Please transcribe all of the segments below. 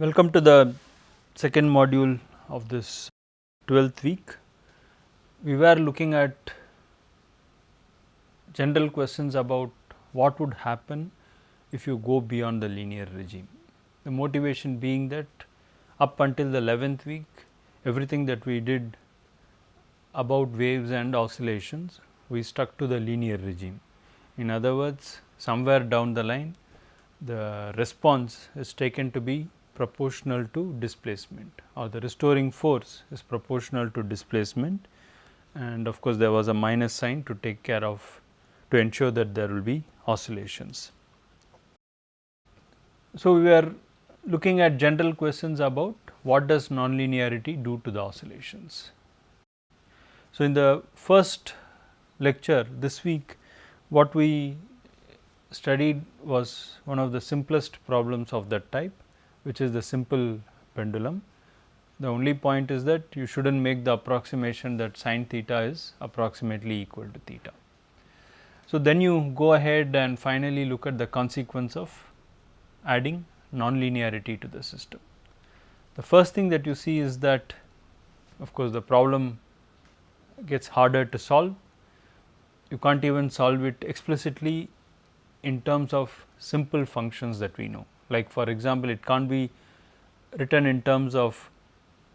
Welcome to the second module of this 12th week. We were looking at general questions about what would happen if you go beyond the linear regime. The motivation being that up until the 11th week, everything that we did about waves and oscillations, we stuck to the linear regime. In other words, somewhere down the line, the response is taken to be proportional to displacement, or the restoring force is proportional to displacement, and of course, there was a minus sign to take care of, to ensure that there will be oscillations. So, we were looking at general questions about what does nonlinearity do to the oscillations. So, in the first lecture this week, what we studied was one of the simplest problems of that type, which is the simple pendulum. The only point is that you should not make the approximation that sin theta is approximately equal to theta. So, then you go ahead and finally look at the consequence of adding nonlinearity to the system. The first thing that you see is that, of course, the problem gets harder to solve. You can't even solve it explicitly in terms of simple functions that we know. Like for example, it can't be written in terms of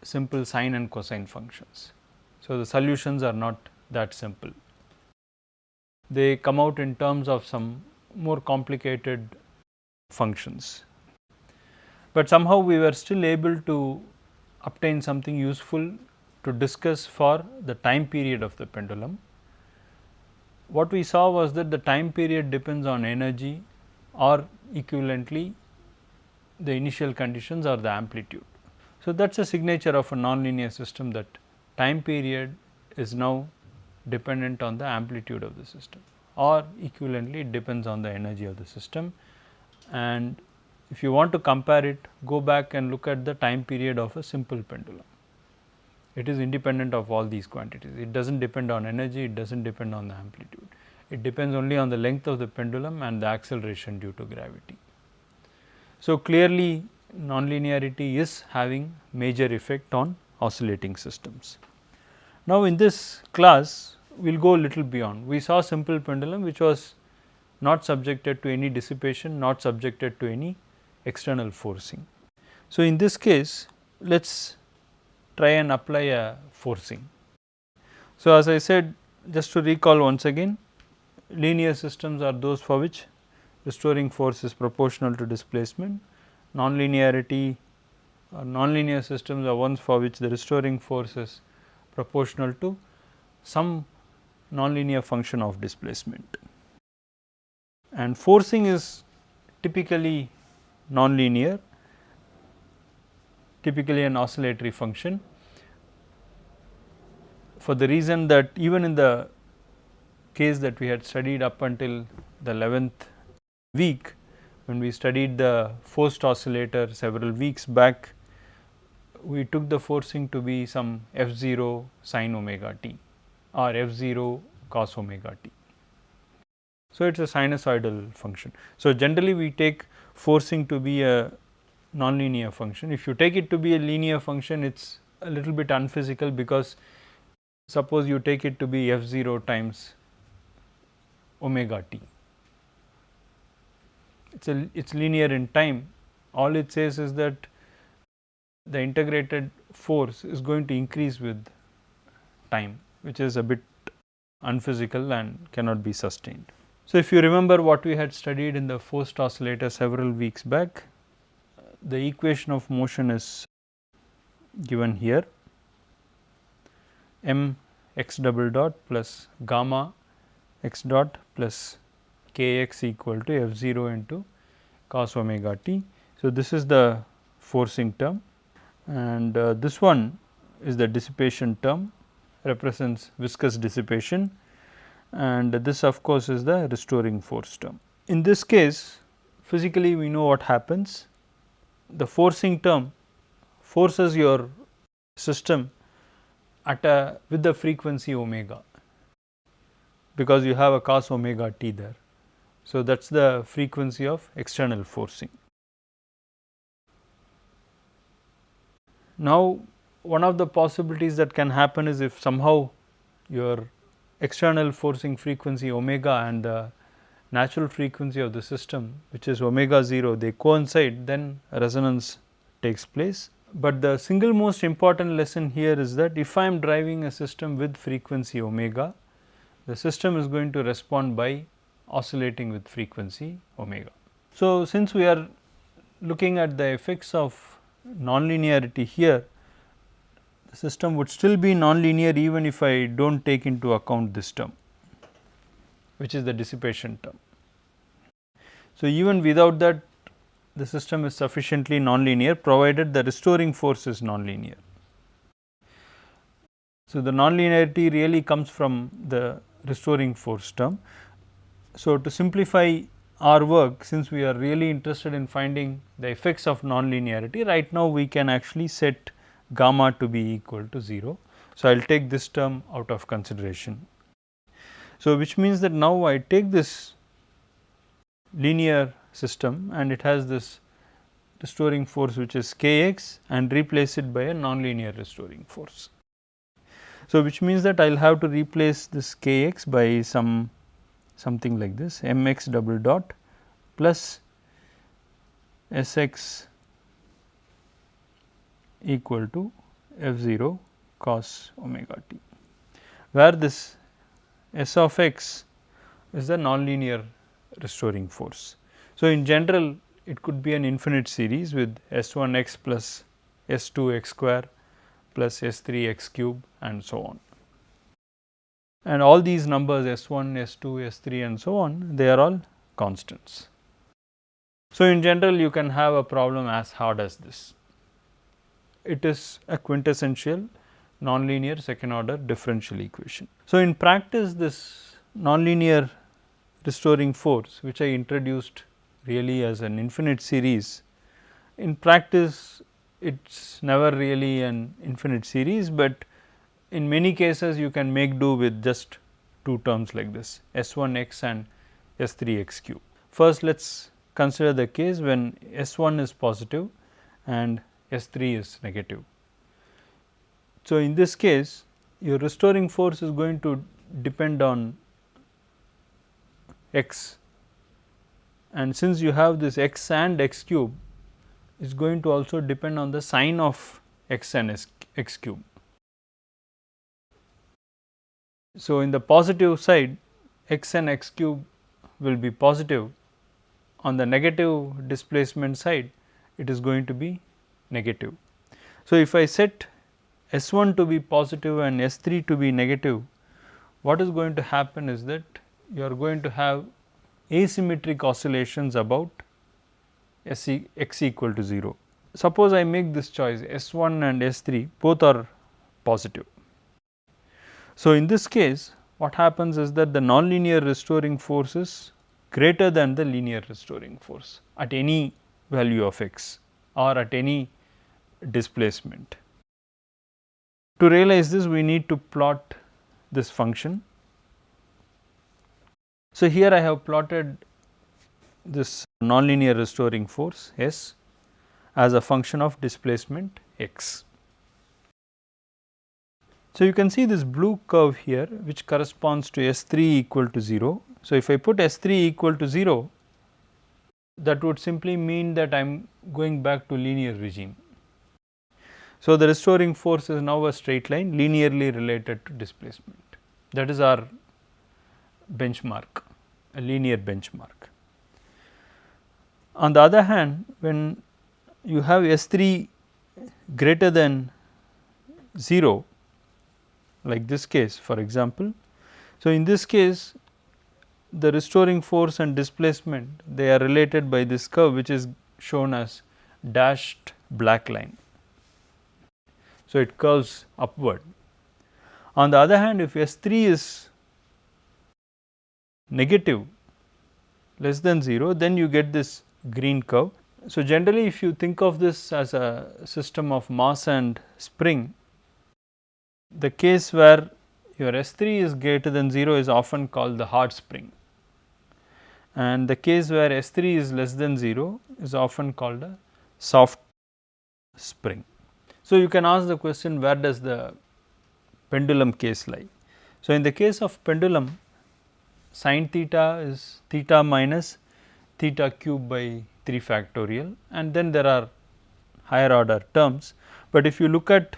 simple sine and cosine functions. So, the solutions are not that simple. They come out in terms of some more complicated functions, but somehow we were still able to obtain something useful to discuss for the time period of the pendulum. What we saw was that the time period depends on energy, or equivalently the initial conditions or the amplitude. So, that is a signature of a nonlinear system, that time period is now dependent on the amplitude of the system, or equivalently it depends on the energy of the system. And if you want to compare it, go back and look at the time period of a simple pendulum. It is independent of all these quantities. It does not depend on energy, it does not depend on the amplitude. It depends only on the length of the pendulum and the acceleration due to gravity. So, clearly nonlinearity is having major effect on oscillating systems. Now, in this class we will go a little beyond. We saw simple pendulum which was not subjected to any dissipation, not subjected to any external forcing. So, in this case let us try and apply a forcing. So, as I said, just to recall once again, linear systems are those for which restoring force is proportional to displacement. Nonlinearity or nonlinear systems are ones for which the restoring force is proportional to some nonlinear function of displacement. And forcing is typically nonlinear, typically an oscillatory function, for the reason that even in the case that we had studied up until the 11th week, when we studied the forced oscillator several weeks back, we took the forcing to be some f0 sin omega t or f0 cos omega t. So, it is a sinusoidal function. So, generally we take forcing to be a nonlinear function. If you take it to be a linear function, it is a little bit unphysical, because suppose you take it to be f0 times omega t. It's linear in time. All it says is that the integrated force is going to increase with time, which is a bit unphysical and cannot be sustained. So, if you remember what we had studied in the forced oscillator several weeks back, the equation of motion is given here, m x double dot plus gamma x dot plus k x equal to f0 into cos omega t. So, this is the forcing term, and this one is the dissipation term, represents viscous dissipation, and this of course is the restoring force term. In this case, physically we know what happens. The forcing term forces your system at a with the frequency omega, because you have a cos omega t there. So, that is the frequency of external forcing. Now, one of the possibilities that can happen is if somehow your external forcing frequency omega and the natural frequency of the system, which is omega 0, they coincide, then resonance takes place. But the single most important lesson here is that if I am driving a system with frequency omega, the system is going to respond by oscillating with frequency omega. So, since we are looking at the effects of nonlinearity here, the system would still be nonlinear even if I do not take into account this term, which is the dissipation term. So, even without that, the system is sufficiently nonlinear provided the restoring force is nonlinear. So, the nonlinearity really comes from the restoring force term. So, to simplify our work, since we are really interested in finding the effects of nonlinearity, right now we can actually set gamma to be equal to 0. So, I will take this term out of consideration. So, which means that now I take this linear system and it has this restoring force which is kx and replace it by a nonlinear restoring force. So, which means that I will have to replace this kx by something like this mx double dot plus sx equal to f0 cos omega t, where this s of x is the nonlinear restoring force. So, in general it could be an infinite series with s1 x plus s2 x square plus s3 x cube and so on. And all these numbers s1, s2, s3 and so on, they are all constants. So, in general you can have a problem as hard as this. It is a quintessential nonlinear second order differential equation. So, in practice this nonlinear restoring force, which I introduced really as an infinite series, in practice it is never really an infinite series, but in many cases you can make do with just two terms like this s1 x and s3 x cube. First, let us consider the case when s1 is positive and s3 is negative. So, in this case your restoring force is going to depend on x, and since you have this x and x cube, is going to also depend on the sign of x and x cube. So, in the positive side x and x cube will be positive, on the negative displacement side it is going to be negative. So, if I set S1 to be positive and S3 to be negative, what is going to happen is that you are going to have asymmetric oscillations about x equal to 0. Suppose I make this choice S1 and S3 both are positive. So, in this case what happens is that the nonlinear restoring force is greater than the linear restoring force at any value of x or at any displacement. To realize this, we need to plot this function. So, here I have plotted this nonlinear restoring force S as a function of displacement x. So, you can see this blue curve here which corresponds to S3 equal to 0. So, if I put S3 equal to 0, that would simply mean that I am going back to linear regime. So, the restoring force is now a straight line linearly related to displacement. That is our benchmark, a linear benchmark. On the other hand, when you have S3 greater than 0, like this case for example. So, in this case the restoring force and displacement, they are related by this curve which is shown as dashed black line. So, it curves upward. On the other hand, if S3 is negative less than 0, then you get this green curve. So, generally if you think of this as a system of mass and spring, the case where your S3 is greater than 0 is often called the hard spring, and the case where S3 is less than 0 is often called a soft spring. So, you can ask the question, where does the pendulum case lie? So, in the case of pendulum, sin theta is theta minus theta cube by 3 factorial, and then there are higher order terms, but if you look at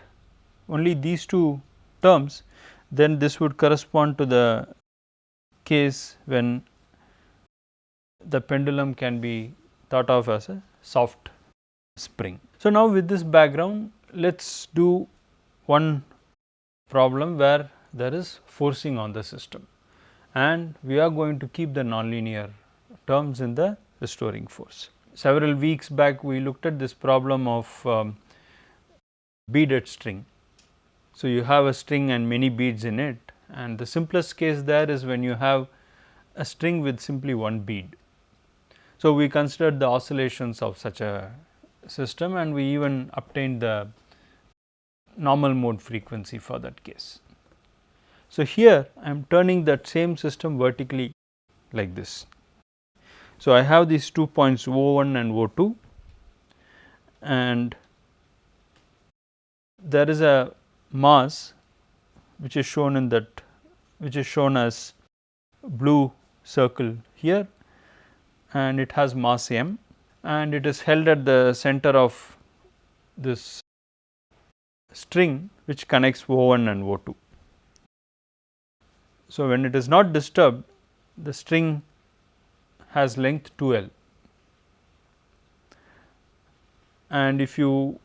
only these two terms, then this would correspond to the case when the pendulum can be thought of as a soft spring. So, now with this background, let us do one problem where there is forcing on the system, and we are going to keep the nonlinear terms in the restoring force. Several weeks back we looked at this problem of beaded string. So, you have a string and many beads in it, and the simplest case there is when you have a string with simply one bead. So, we considered the oscillations of such a system, and we even obtained the normal mode frequency for that case. So, here I am turning that same system vertically like this. So, I have these 2 points O1 and O2, and there is a mass which is shown in that, which is shown as blue circle here, and it has mass m, and it is held at the center of this string which connects O1 and O2. So, when it is not disturbed, the string has length 2L, and if you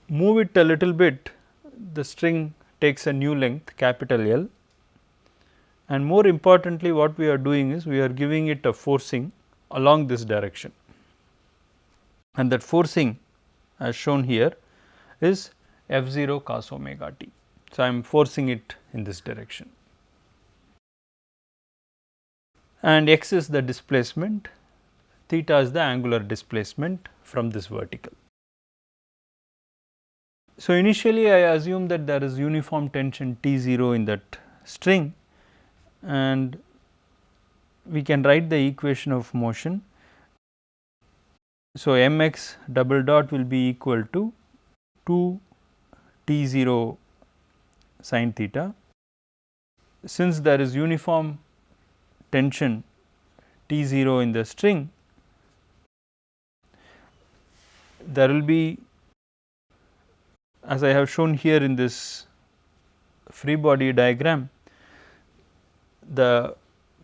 move it a little bit, the string takes a new length capital L, and more importantly what we are doing is we are giving it a forcing along this direction, and that forcing as shown here is f0 cos omega t. So, I am forcing it in this direction, and x is the displacement, theta is the angular displacement from this vertical. So, initially I assume that there is uniform tension T0 in that string, and we can write the equation of motion. So, mx double dot will be equal to 2 T0 sin theta. Since there is uniform tension T0 in the string, there will be, as I have shown here in this free body diagram, the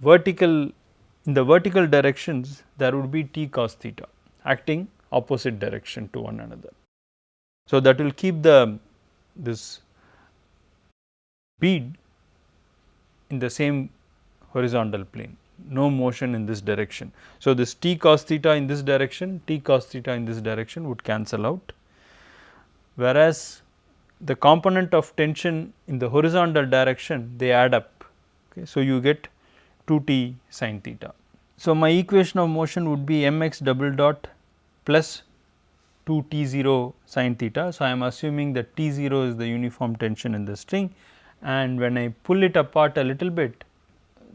vertical, in the vertical directions there would be t cos theta acting opposite direction to one another. So, that will keep this bead in the same horizontal plane, no motion in this direction. So, this t cos theta in this direction, t cos theta in this direction would cancel out, whereas the component of tension in the horizontal direction they add up. Okay. So, you get 2 t sin theta. So, my equation of motion would be mx double dot plus 2 T0 sin theta. So, I am assuming that T0 is the uniform tension in the string, and when I pull it apart a little bit,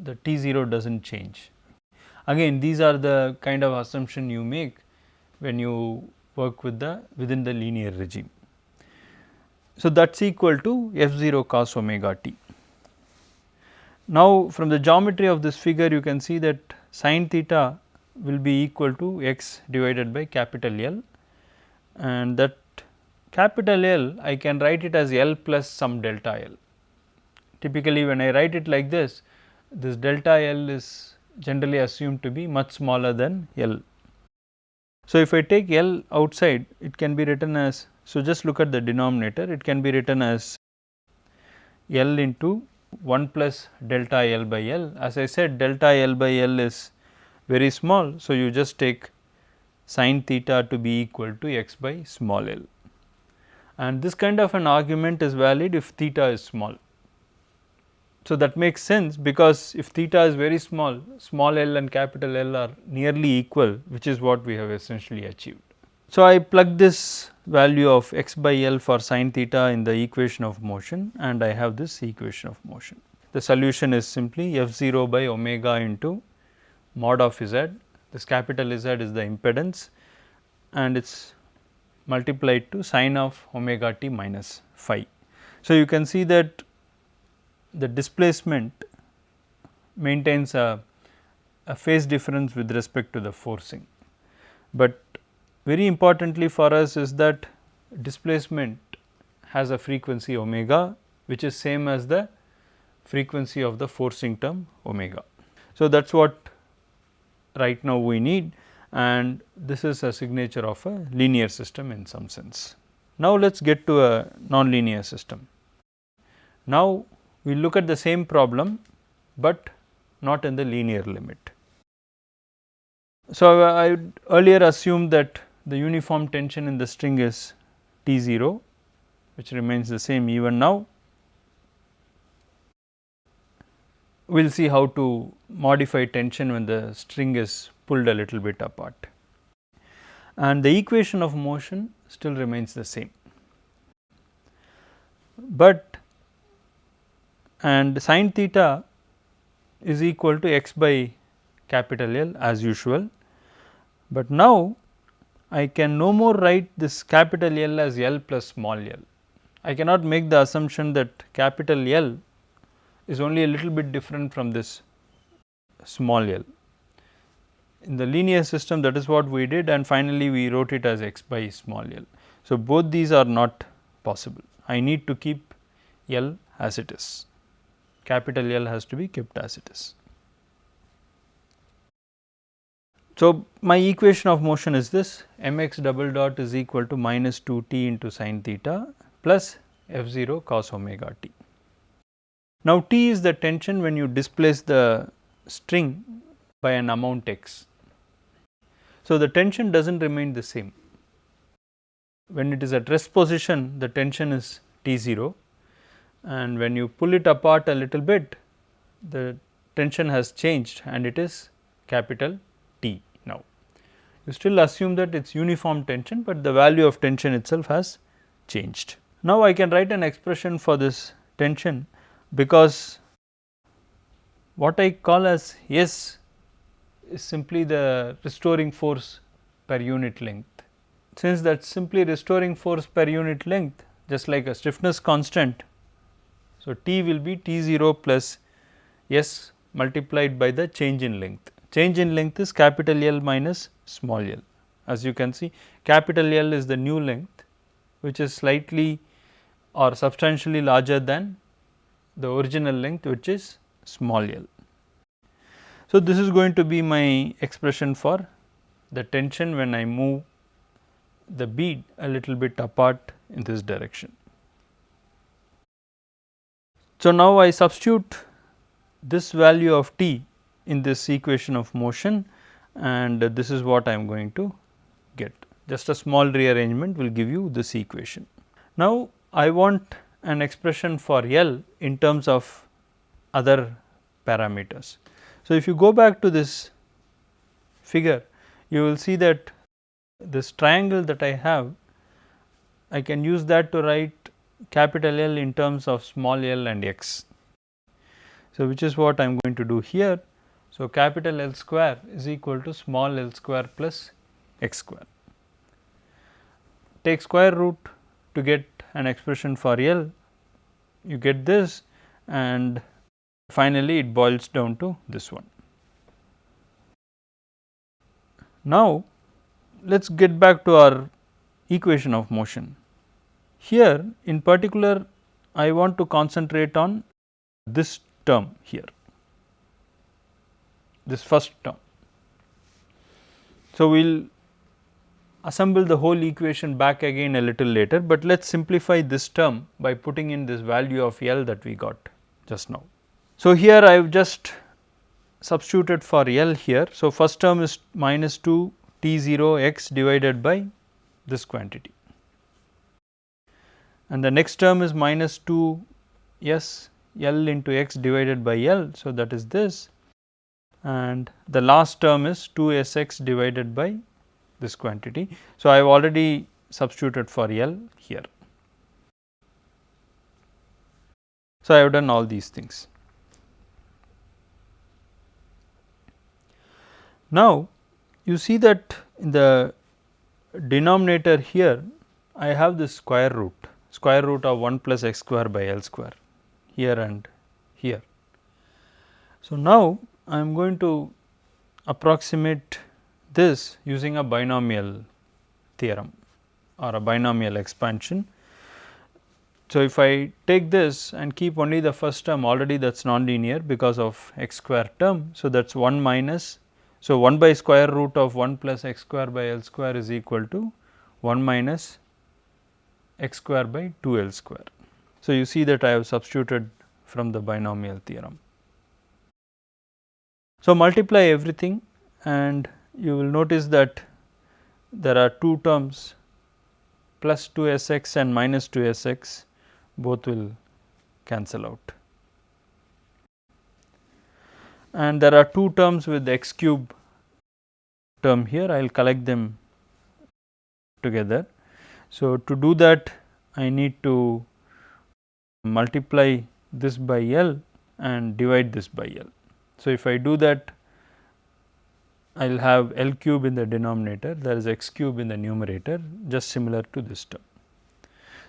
the T0 does not change. Again, these are the kind of assumption you make when you work with within the linear regime. So, that is equal to f0 cos omega t. Now, from the geometry of this figure you can see that sin theta will be equal to x divided by capital L, and that capital L I can write it as L plus some delta L. Typically, when I write it like this delta L is generally assumed to be much smaller than L. So, if I take L outside, it can be written as, so just look at the denominator, it can be written as L into 1 plus delta L by L. As I said, delta L by L is very small. So, you just take sin theta to be equal to x by small l, and this kind of an argument is valid if theta is small. So, that makes sense, because if theta is very small, small l and capital L are nearly equal, which is what we have essentially achieved. So, I plug this value of x by L for sin theta in the equation of motion, and I have this equation of motion. The solution is simply f0 by omega into mod of z. This capital Z is the impedance, and its multiplied to sine of omega t minus phi. So, you can see that the displacement maintains a phase difference with respect to the forcing, but very importantly for us is that displacement has a frequency omega, which is same as the frequency of the forcing term omega. So, that is what right now we need, and this is a signature of a linear system in some sense. Now, let us get to a nonlinear system. Now, we look at the same problem, but not in the linear limit. So, I earlier assumed that the uniform tension in the string is T0, which remains the same even now. We will see how to modify tension when the string is pulled a little bit apart, and the equation of motion still remains the same, but and sin theta is equal to x by capital L as usual, but now I can no more write this capital L as L plus small l. I cannot make the assumption that capital L is only a little bit different from this small l. In the linear system, that is what we did, and finally, we wrote it as x by small l. So, both these are not possible. I need to keep L as it is, capital L has to be kept as it is. So, my equation of motion is this: mx double dot is equal to minus 2 t into sin theta plus f0 cos omega t. Now, t is the tension when you displace the string by an amount x. So, the tension does not remain the same. When it is at rest position, the tension is T0, and when you pull it apart a little bit, the tension has changed and it is capital T now. You still assume that it is uniform tension, but the value of tension itself has changed. Now, I can write an expression for this tension, because what I call as S is simply the restoring force per unit length. Since that is simply restoring force per unit length, just like a stiffness constant, so T will be T0 plus S multiplied by the change in length. Change in length is capital L minus small l. As you can see, capital L is the new length, which is slightly or substantially larger than the original length, which is small l. So, this is going to be my expression for the tension when I move the bead a little bit apart in this direction. So, now I substitute this value of t in this equation of motion, and this is what I am going to get. Just a small rearrangement will give you this equation. Now, I want an expression for L in terms of other parameters. So, if you go back to this figure, you will see that this triangle that I have, I can use that to write capital L in terms of small l and x. So, which is what I am going to do here. So, capital L square is equal to small l square plus x square. Take square root to get an expression for L, you get this, and finally, it boils down to this one. Now, let us get back to our equation of motion. Here in particular, I want to concentrate on this term here, this first term. So, we will assemble the whole equation back again a little later, but let us simplify this term by putting in this value of L that we got just now. So, here I have just substituted for L here. So, first term is minus 2 T0 x divided by this quantity, and the next term is minus 2 S L into x divided by L. So, that is this, and the last term is 2 S x divided by this quantity. So, I have already substituted for L here. So, I have done all these things. Now, you see that in the denominator here I have this square root of 1 plus x square by L square here and here. So, now I am going to approximate this using a binomial theorem or a binomial expansion. So, if I take this and keep only the first term, already that is nonlinear because of x square term. So, that is 1 minus. So, 1 by square root of 1 plus x square by L square is equal to 1 minus x square by 2 L square. So, you see that I have substituted from the binomial theorem. So, multiply everything and you will notice that there are two terms plus 2 s x and minus 2 s x, both will cancel out. And there are two terms with x cube term here, I will collect them together. So, to do that I need to multiply this by L and divide this by L. So, if I do that, I will have L cube in the denominator, there is x cube in the numerator, just similar to this term.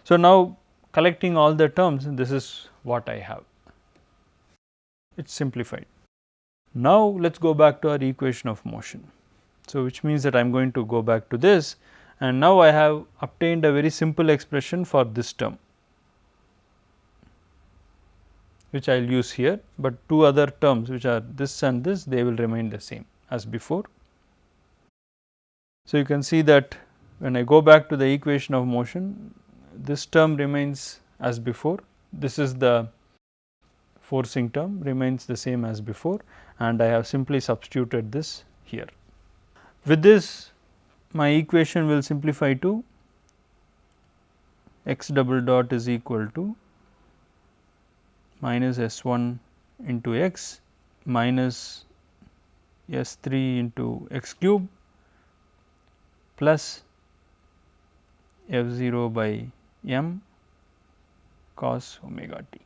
So, now collecting all the terms, this is what I have, it is simplified. Now, let us go back to our equation of motion. So, which means that I am going to go back to this, and now I have obtained a very simple expression for this term, which I will use here, but two other terms which are this and this, they will remain the same as before. So, you can see that when I go back to the equation of motion, this term remains as before, this is the forcing term remains the same as before, and I have simply substituted this here. With this, my equation will simplify to x double dot is equal to minus S1 into x minus S3 into x cube plus F0 by m cos omega t.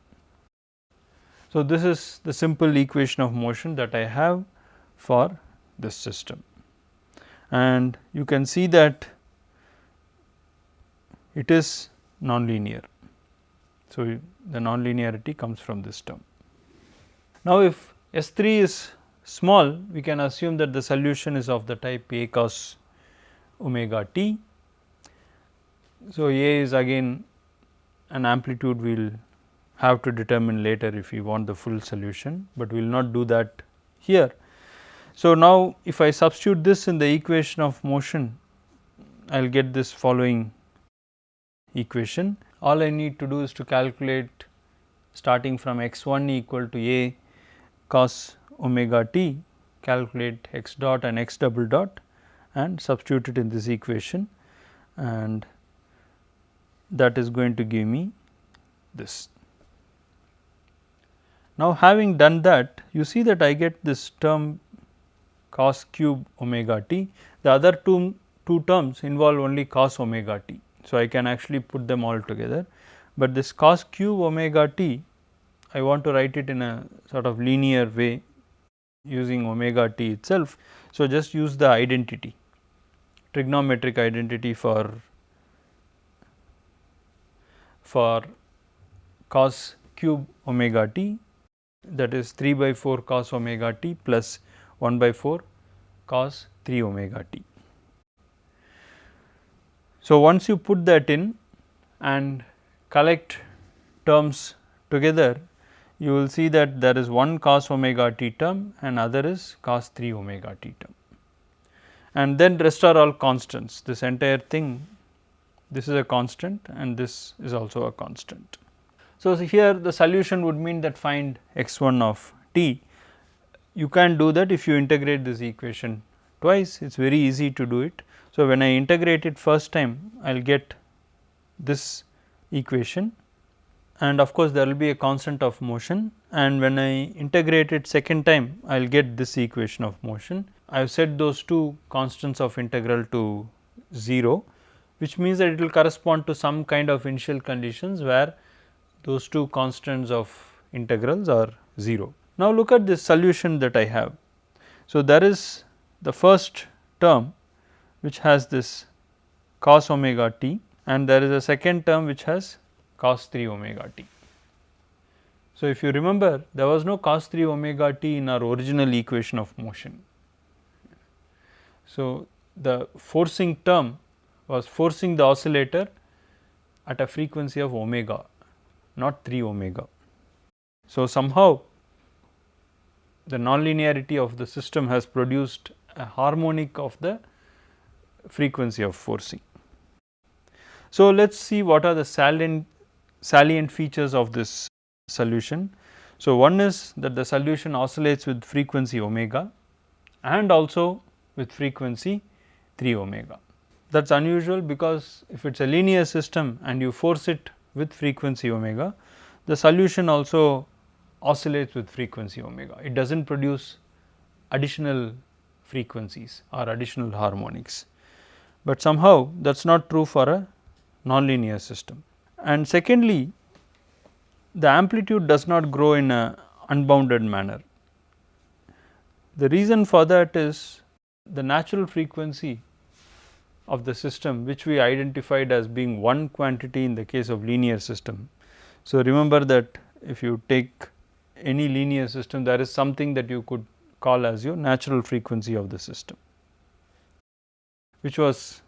So, this is the simple equation of motion that I have for this system, and you can see that it is nonlinear. So, the nonlinearity comes from this term. Now, if S3 is small, we can assume that the solution is of the type A cos omega t. So, A is again an amplitude we will have to determine later if we want the full solution, but we will not do that here. So, now if I substitute this in the equation of motion, I will get this following equation. All I need to do is to calculate starting from x1 equal to A cos omega t, calculate x dot and x double dot and substitute it in this equation, and that is going to give me this. Now, having done that, you see that I get this term cos cube omega t. The other two terms involve only cos omega t. So, I can actually put them all together, but this cos cube omega t, I want to write it in a sort of linear way using omega t itself. So, just use the identity, trigonometric identity for cos cube omega t, that is 3 by 4 cos omega t plus 1 by 4 cos 3 omega t. So, once you put that in and collect terms together, you will see that there is one cos omega t term and other is cos 3 omega t term, and then rest are all constants. This entire thing, this is a constant and this is also a constant. So, here the solution would mean that find x1 of t. You can do that if you integrate this equation twice, it is very easy to do it. So, when I integrate it first time, I will get this equation, and of course, there will be a constant of motion, and when I integrate it second time, I will get this equation of motion. I have set those two constants of integral to 0, which means that it will correspond to some kind of initial conditions where those two constants of integrals are 0. Now, look at this solution that I have. So, there is the first term which has this cos omega t, and there is a second term which has cos 3 omega t. So, if you remember, there was no cos 3 omega t in our original equation of motion. So, the forcing term was forcing the oscillator at a frequency of omega, not 3 omega. So, somehow the nonlinearity of the system has produced a harmonic of the frequency of forcing. So, let us see what are the salient features of this solution. So, one is that the solution oscillates with frequency omega and also with frequency 3 omega. That is unusual, because if it is a linear system and you force it with frequency omega, the solution also oscillates with frequency omega. It does not produce additional frequencies or additional harmonics, but somehow that is not true for a nonlinear system. And secondly, the amplitude does not grow in a unbounded manner. The reason for that is the natural frequency of the system, which we identified as being one quantity in the case of linear system. So, remember that if you take any linear system, there is something that you could call as your natural frequency of the system, which was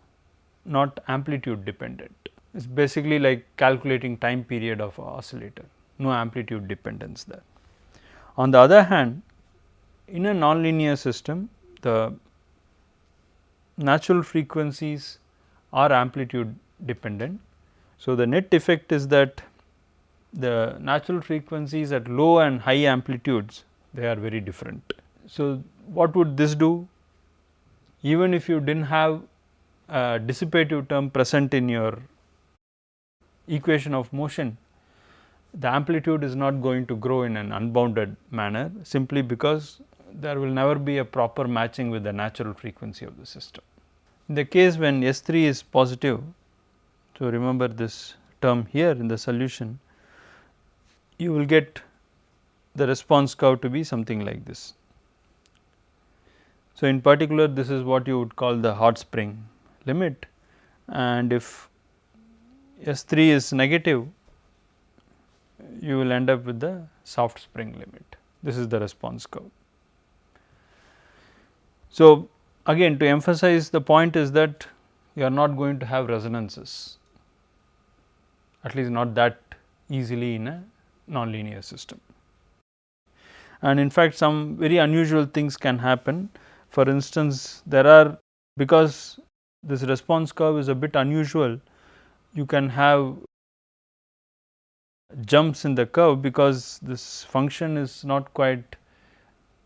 not amplitude dependent. It is basically like calculating time period of an oscillator, no amplitude dependence there. On the other hand, in a nonlinear system, the natural frequencies are amplitude dependent. So, the net effect is that the natural frequencies at low and high amplitudes, they are very different. So, what would this do? Even if you did not have a dissipative term present in your equation of motion, the amplitude is not going to grow in an unbounded manner, simply because there will never be a proper matching with the natural frequency of the system. In the case when S3 is positive, so remember this term here in the solution, you will get the response curve to be something like this. So, in particular, this is what you would call the hot spring limit, and if S3 is negative, you will end up with the soft spring limit. This is the response curve. So, again, to emphasize the point is that you are not going to have resonances, at least not that easily in a nonlinear system. And in fact, some very unusual things can happen. For instance, there are, because this response curve is a bit unusual, you can have jumps in the curve, because this function is not quite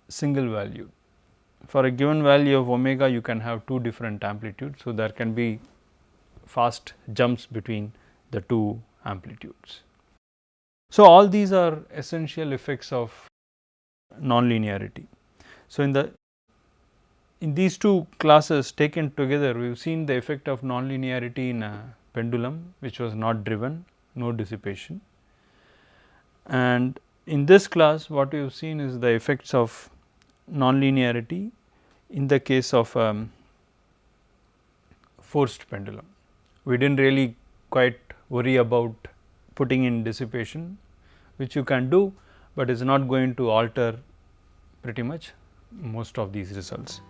single valued. For a given value of omega, you can have two different amplitudes. So, there can be fast jumps between the two amplitudes. So, all these are essential effects of nonlinearity. So, in these two classes taken together, we have seen the effect of nonlinearity in a pendulum which was not driven, no dissipation. And in this class, what we have seen is the effects of nonlinearity in the case of forced pendulum. We did not really quite worry about putting in dissipation, which you can do, but is not going to alter pretty much most of these results.